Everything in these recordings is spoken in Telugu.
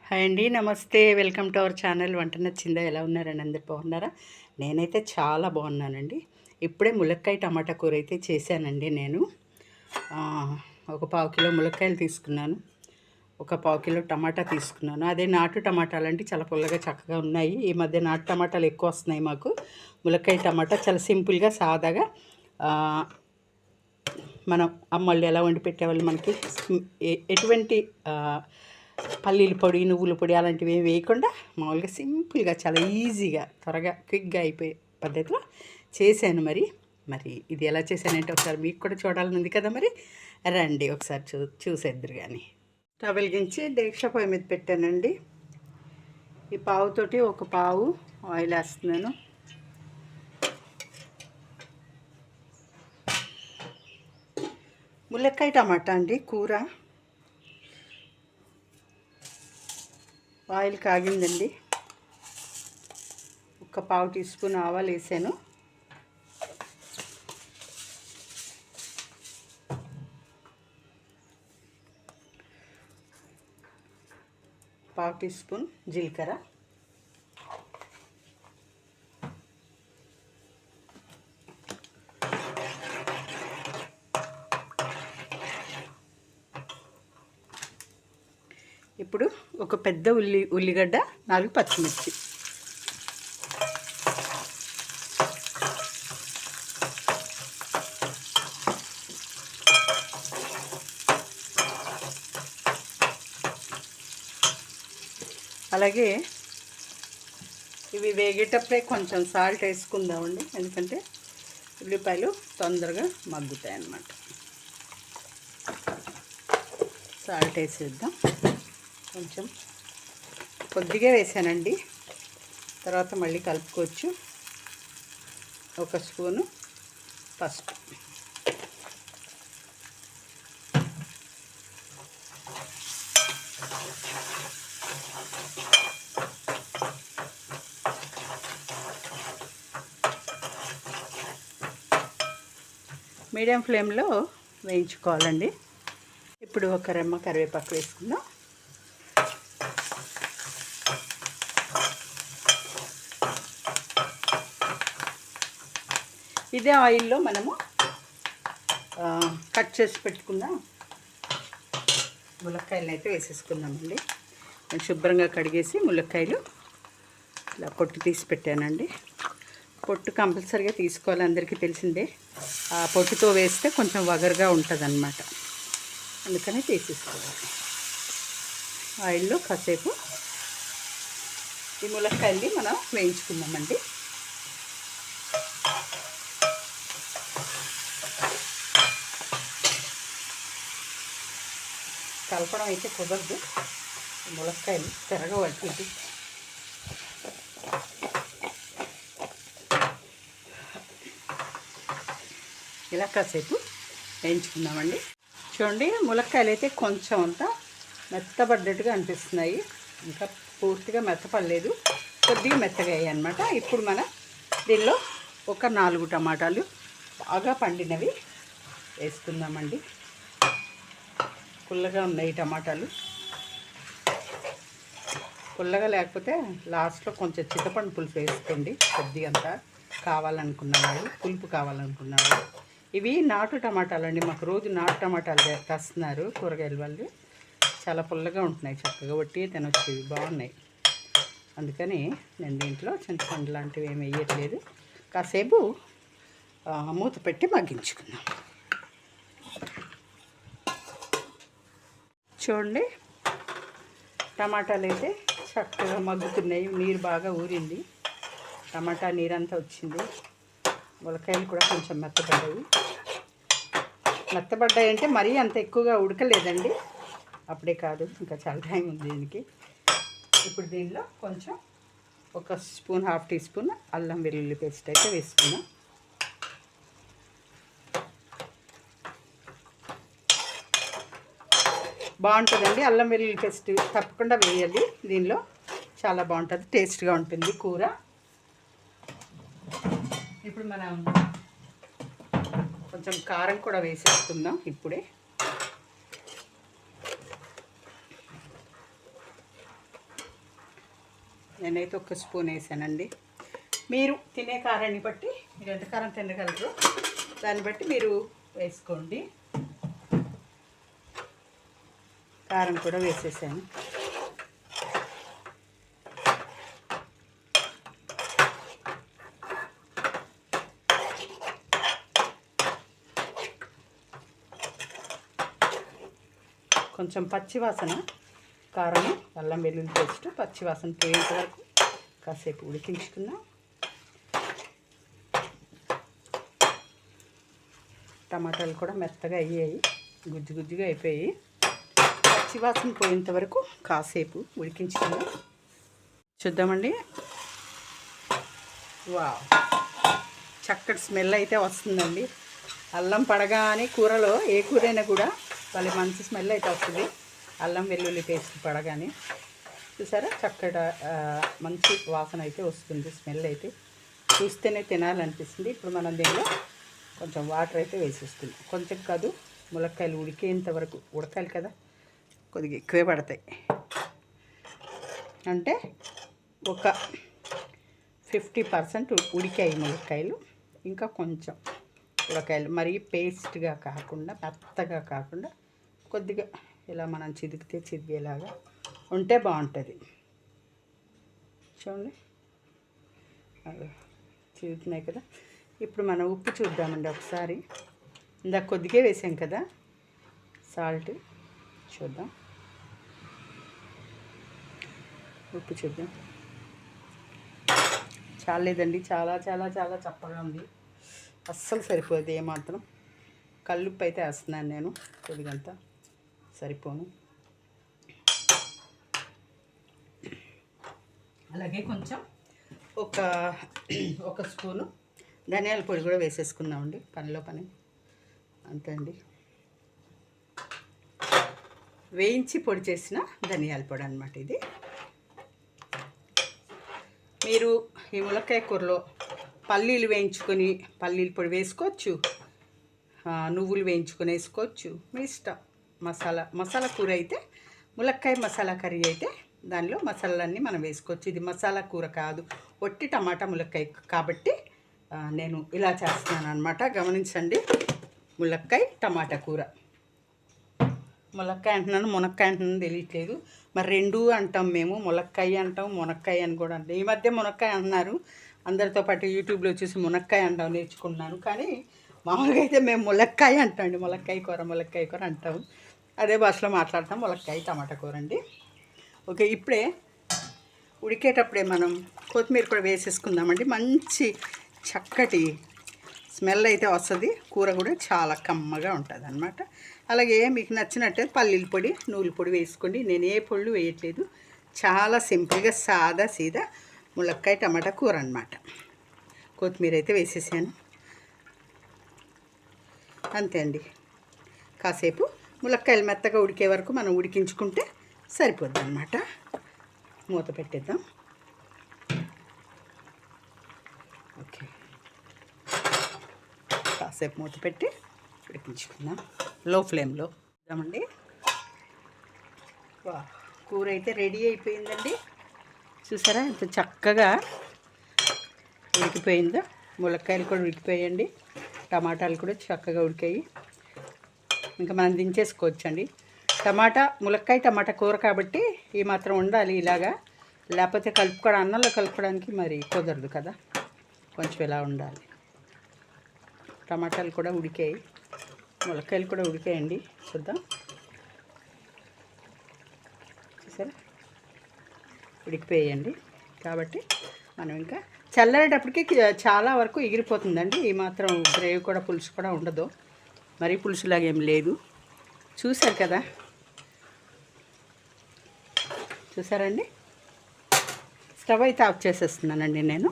హాయ్ అండి, నమస్తే. Welcome to our channel. వంట నచ్చిందా? ఎలా ఉన్నారండి? అందరు బాగున్నారా? నేనైతే చాలా బాగున్నానండి. ఇప్పుడే ములక్కాయ టమాటా కూర అయితే చేశానండి. నేను ఒక 1/4 కిలో ములక్కాయలు తీసుకున్నాను, ఒక 1/4 కిలో టమాటా తీసుకున్నాను. అదే నాటు టమాటాలు అంటే చాలా పుల్లగా చక్కగా ఉన్నాయి. ఈ మధ్య నాటు టమాటాలు ఎక్కువ వస్తున్నాయి మాకు. ములక్కాయ టమాటా చాలా సింపుల్గా సాదాగా మనం అమ్మళ్ళు ఎలా వండి పెట్టేవాళ్ళు, మనకి ఎటువంటి పల్లీల పొడి, నువ్వుల పొడి అలాంటివి ఏమి వేయకుండా మామూలుగా సింపుల్గా చాలా ఈజీగా త్వరగా క్విక్గా అయిపోయే పద్ధతిలో చేశాను. మరి ఇది ఎలా చేశానంటే ఒకసారి మీకు కూడా చూడాలని ఉంది కదా. మరి రండి ఒకసారి చూసేద్దరు. కానీ స్టవ్ వెలిగించి డేక్షా పొయ్యి మీద పెట్టానండి. ఈ పావుతోటి ఒక పావు ఆయిల్ వేస్తున్నాను. ములక్కాయ టమాటా అండి కూర. ఆయిల్ కాగిందండి. ఒక 1/2 టీ స్పూన్ ఆవాలు వేసాను. పావు టీ స్పూన్ జీలకర్ర, ఇప్పుడు ఒక పెద్ద ఉల్లిగడ్డ, 4 పచ్చిమిర్చి, అలాగే ఇవి వేగేటప్పుడే కొంచెం సాల్ట్ వేసుకుందామండి, ఎందుకంటే ఉల్లిపాయలు తొందరగా మగ్గుతాయి అన్నమాట. సాల్ట్ వేసేద్దాం. కొంచెం కొద్దిగా వేసానండి, తర్వాత మళ్ళీ కలుపుకోవచ్చు. ఒక స్పూను పసుపు, మీడియం ఫ్లేమ్లో వేయించుకోవాలండి. ఇప్పుడు ఒక రెమ్మ కరివేపాకు వేసుకుందాం. ఇదే ఆయిల్లో మనము కట్ చేసి పెట్టుకున్న ములక్కాయలను అయితే వేసేసుకుందామండి. నేను శుభ్రంగా కడిగేసి ములక్కాయలు ఇలా పొట్టు తీసి పెట్టానండి. పొట్టు కంపల్సరీగా తీసుకోవాలి, అందరికీ తెలిసిందే. ఆ పొట్టుతో వేస్తే కొంచెం వగరుగా ఉంటుంది అన్నమాట, అందుకని తీసేసుకోవాలి. ఆయిల్లో కాసేపు ఈ ములక్కాయల్ని మనం వేయించుకుందామండి. కలపడం అయితే కుదరదు, ములక్కాయలు తిరగబట్టి. ఇలా కాసేపు వేయించుకుందామండి. చూడండి, ములక్కాయలు అయితే కొంచెం అంతా మెత్తబడ్డట్టుగా అనిపిస్తున్నాయి. ఇంకా పూర్తిగా మెత్తపడలేదు, కొద్దిగా మెత్తగా అయ్యాయి అన్నమాట. ఇప్పుడు మనం దీనిలో ఒక 4 టమాటాలు బాగా పండినవి వేసుకుందామండి. పుల్లగా ఉన్నాయి టమాటాలు. పుల్లగా లేకపోతే లాస్ట్లో కొంచెం చింతపండు పులుపు వేసుకోండి, కొద్దిగా అంతా కావాలనుకున్న వాళ్ళు, పులుపు కావాలనుకున్న వాళ్ళు. ఇవి నాటు టమాటాలు అండి, మాకు రోజు నాటు టమాటాలు తెస్తున్నారు కూరగాయల వాళ్ళు. చాలా పుల్లగా ఉంటున్నాయి, చక్కగా వట్టి తినొచ్చు, బాగున్నాయి. అందుకని నేను దీంట్లో చింతపండు లాంటివి ఏమి వేయట్లేదు. కాసేపు మూత పెట్టి మగ్గించుకుందాం. చూడండి, టమాటాలు అయితే చక్కగా మగ్గుతున్నాయి. నీరు బాగా ఊరింది, టమాటా నీరంతా వచ్చింది. ములక్కాయలు కూడా కొంచెం మెత్తబడ్డాయి అంటే మరీ అంత ఎక్కువగా ఉడకలేదండి, అప్పుడే కాదు, ఇంకా చాలా టైం ఉంది దీనికి. ఇప్పుడు దీనిలో కొంచెం ఒక స్పూన్, 1/2 టీ స్పూన్ అల్లం వెల్లుల్లి పేస్ట్ అయితే వేసుకున్నాం. బాగుంటుందండి అల్లం వెల్లుల్లి పేస్ట్, తప్పకుండా వేయాలి దీనిలో, చాలా బాగుంటుంది, టేస్ట్గా ఉంటుంది కూర. ఇప్పుడు మనం కొంచెం కారం కూడా వేసేసుకుందాం ఇప్పుడే. నేనైతే ఒక స్పూన్ వేసానండి. మీరు తినే కారాన్ని బట్టి, మీరు ఎంత కారం తినగలరు దాన్ని బట్టి మీరు వేసుకోండి. కారం కూడా వేసేసాను. కొంచెం పచ్చివాసన, కారం, అల్లం వెల్లుల్లి పేస్ట్ పచ్చివాసన పోయేంత వరకు కాసేపు ఉడికించుకుందాం. టమాటాలు కూడా మెత్తగా అయ్యాయి, గుజ్జు గుజ్జుగా అయిపోయాయి. పచ్చివాసన పోయేంత వరకు కాసేపు ఉడికించుకుందాం. చూద్దామండి. వావ్, చక్కటి స్మెల్ అయితే వస్తుందండి. అల్లం పడగానే కూరలో, ఏ కూరైనా కూడా వాళ్ళ మంచి స్మెల్ అయితే వస్తుంది. అల్లం వెల్లుల్లి పేస్ట్ పడగానే చూసారా, చక్కటి మంచి వాసన అయితే వస్తుంది. స్మెల్ అయితే చూస్తేనే తినాలనిపిస్తుంది. ఇప్పుడు మనం దీనిలో కొంచెం వాటర్ అయితే వేసేస్తుంది. కొంచెం కాదు, ములక్కాయలు ఉడికేంత వరకు ఉడకాలి కదా, కొద్దిగా ఎక్కువే పడతాయి. అంటే ఒక 50% ఉడికాయి ములక్కాయలు. ఇంకా కొంచెం ఉడకాయలు, మరీ పేస్ట్గా కాకుండా, మెత్తగా కాకుండా కొద్దిగా ఇలా మనం చిదిగేలాగా ఉంటే బాగుంటుంది. చూడండి, చిదుగుతున్నాయి కదా. ఇప్పుడు మనం ఉప్పు చూద్దామండి ఒకసారి. ఇందాక కొద్దిగా వేసాం కదా సాల్ట్, చూద్దాం. ఉప్పు చూద్దాం. చాలేదండి, చాలా చాలా చాలా చప్పగా ఉంది. అస్సలు సరిపోదు ఏమాత్రం. కల్లుప్పు అయితే వేస్తున్నాను నేను, కొద్దిగంతా సరిపోను. అలాగే కొంచెం ఒక స్పూను ధనియాల పొడి కూడా వేసేసుకుందామండి, పనిలో పని. అంతే అండి, వేయించి పొడి చేసిన ధనియాల పొడి అన్నమాట ఇది. మీరు ఈ ములక్కాయ కూరలో పల్లీలు వేయించుకొని పల్లీల పొడి వేసుకోవచ్చు, నువ్వులు వేయించుకొని వేసుకోవచ్చు, మీ ఇష్టం. మసాలా కూర అయితే, ములక్కాయ మసాలా కర్రీ అయితే దానిలో మసాలాలన్నీ మనం వేసుకోవచ్చు. ఇది మసాలా కూర కాదు, ఒట్టి టమాటా ములక్కాయ కాబట్టి నేను ఇలా చేస్తున్నాను అనమాట. గమనించండి, ములక్కాయ టమాటా కూర. ములక్కాయ అంటున్నాను, మునక్కాయ అంటున్నాను తెలియట్లేదు. మరి రెండూ అంటాం మేము, ములక్కాయ అంటాం, మునక్కాయ అని కూడా అంటాం. ఈ మధ్య మునక్కాయ అంటున్నారు, అందరితో పాటు యూట్యూబ్లో చూసి మునక్కాయ అంటాం నేర్చుకున్నాను. కానీ మామూలుగా అయితే మేము ములక్కాయ అంటాం. ములక్కాయ కూర అంటాం. అదే భాషలో మాట్లాడతాం. ములక్కాయ టమాటా కూర అండి. ఓకే, ఇప్పుడే ఉడికేటప్పుడే మనం కొత్తిమీర కూడా వేసేసుకుందామండి. మంచి చక్కటి స్మెల్ అయితే వస్తుంది. కూర కూడా చాలా కమ్మగా ఉంటుంది అన్నమాట. అలాగే మీకు నచ్చినట్టే పల్లీల పొడి, నువ్వుల పొడి వేసుకోండి. నేను ఏ పొళ్ళు వేయట్లేదు, చాలా సింపుల్గా సాదా సీదా ములక్కాయ టమాటా కూర అన్నమాట. కొత్తిమీర అయితే వేసేసాను, అంతే అండి. కాసేపు ములక్కాయలు మెత్తగా ఉడికే వరకు మనం ఉడికించుకుంటే సరిపోద్ది అన్నమాట. మూత పెట్టేద్దాం. ఓకే, కాసేపు మూత పెట్టి ఉడికించుకుందాం లో ఫ్లేమ్లో. ఇద్దామండి. కూర అయితే రెడీ అయిపోయిందండి. చూసారా ఎంత చక్కగా ఉడికిపోయిందో. ములక్కాయలు కూడా ఉడికిపోయాయండి, టమాటాలు కూడా చక్కగా ఉడికాయి. ఇంకా మనం దించేసుకోవచ్చండి. ములక్కాయ టమాటా కూర కాబట్టి ఈ మాత్రం ఉండాలి ఇలాగా, లేకపోతే అన్నంలో కలుపుకోవడానికి మరి కుదరదు కదా, కొంచెం ఇలా ఉండాలి. టమాటాలు కూడా ఉడికాయి, ములక్కాయలు కూడా ఉడికాయండి. చూద్దాం, చూసారా ఉడికిపోయాయండి. కాబట్టి మనం ఇంకా చల్లారేటప్పటికి చాలా వరకు ఎగిరిపోతుందండి. ఈ మాత్రం గ్రేవీ కూడా, పులుసు కూడా ఉండదు, మరీ పులుసులాగా ఏం లేదు. చూసారు కదా, చూసారండి. స్టవ్ అయితే ఆఫ్ చేసేస్తున్నానండి నేను.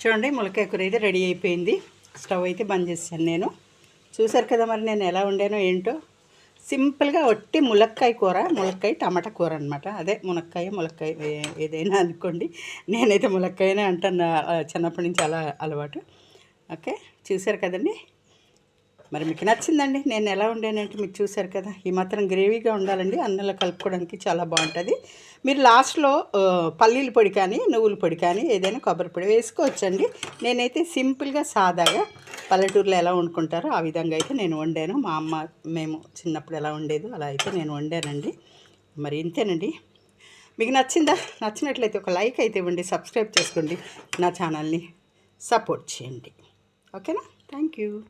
చూడండి, ములక్కాయ కూర అయితే రెడీ అయిపోయింది. స్టవ్ అయితే బంద్ చేశాను నేను. చూసారు కదా మరి నేను ఎలా వండానో ఏంటో. సింపుల్గా ఒట్టి ములక్కాయ కూర, ములక్కాయ టమాటా కూర అనమాట. అదే ములక్కాయ ఏదైనా అనుకోండి, నేనైతే ములక్కాయనే అంటాను, చిన్నప్పటి నుంచి అలా అలవాటు. ఓకే, చూసారు కదండి. మరి మీకు నచ్చిందండి నేను ఎలా వండానంటే మీరు చూశారు కదా. ఈ మాత్రం గ్రేవీగా ఉండాలండి, అన్నంలో కలుపుకోవడానికి చాలా బాగుంటుంది. మీరు లాస్ట్లో పల్లీల పొడి కానీ నువ్వుల పొడి కానీ ఏదైనా కొబ్బరి పొడి వేసుకోవచ్చండి. నేనైతే సింపుల్గా సాదాగా పల్లెటూరులో ఎలా వండుకుంటారో ఆ విధంగా అయితే నేను వండాను. మా అమ్మ మేము చిన్నప్పుడు ఎలా వండేదో అలా అయితే నేను వండానండి. మరి ఇంతేనండి. మీకు నచ్చిందా? నచ్చినట్లయితే ఒక లైక్ అయితే ఇవ్వండి, సబ్స్క్రైబ్ చేసుకోండి, నా ఛానల్ని సపోర్ట్ చేయండి. ఓకేనా? Thank you.